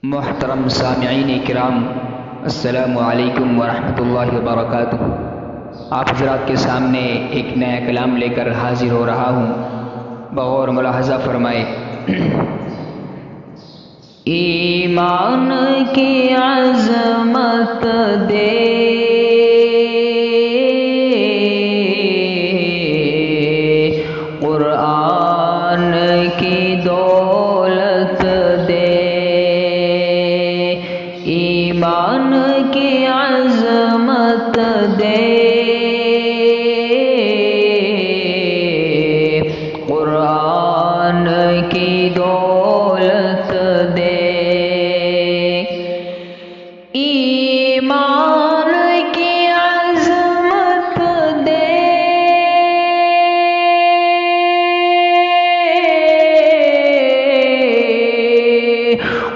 محترم سامعین کرام، السلام علیکم ورحمۃ اللہ وبرکاتہ۔ آپ حضرات کے سامنے ایک نیا کلام لے کر حاضر ہو رہا ہوں، بغور ملاحظہ فرمائے۔ ایمان کی عظمت دے، قرآن کی دولت دے، ایمان کی عظمت دے، قرآن کی دولت دے، ایمان کی عظمت دے،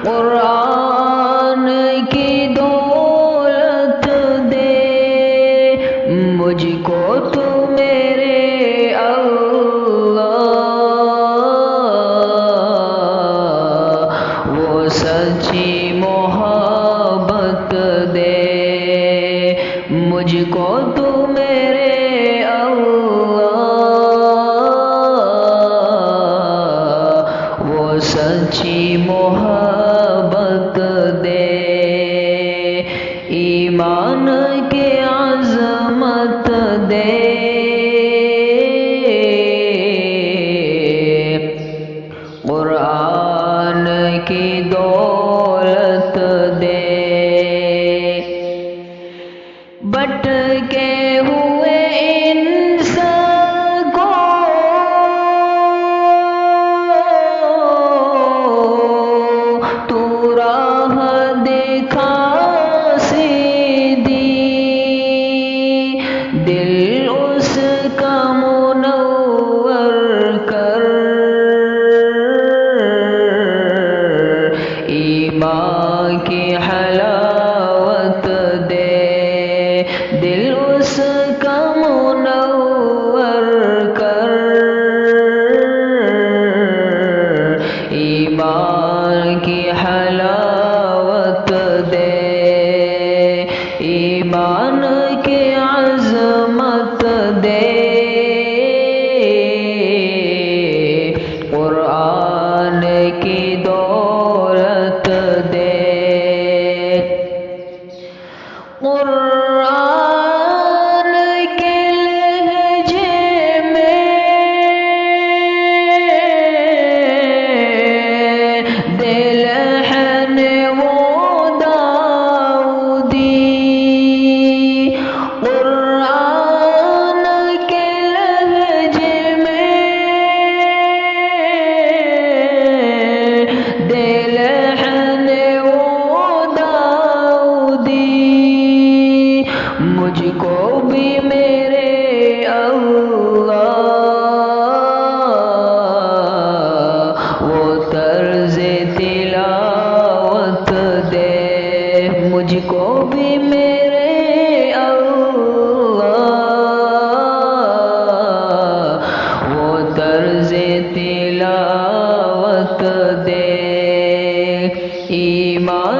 قرآن کی دولت دے، مجھ کو تو میرے اللہ وہ سچی محبت دے، مجھ کو تو میرے اللہ وہ سچی محبت دے، ایمان کی عظمت دے، قرآن کی دولت دے، بٹ کے ہوئے انسان کو تو راہ دکھا سیدھی، دل اس کا منور کر، ایمان کی حلاوت دے، دل اس کا منور کر، ایمان کی حلاوت دے، ایمان کی عظمت دے، قرآن کی دولت دے، قرآن کے لہجے میں دے لحن وہ داؤدی، قرآن کے لہجے میں دے لحن وہ داؤدی، مجھ کو بھی میرے اللہ وہ طرز تلاوت دے، مجھ کو بھی میرے اللہ وہ طرز تلاوت دے، ایمان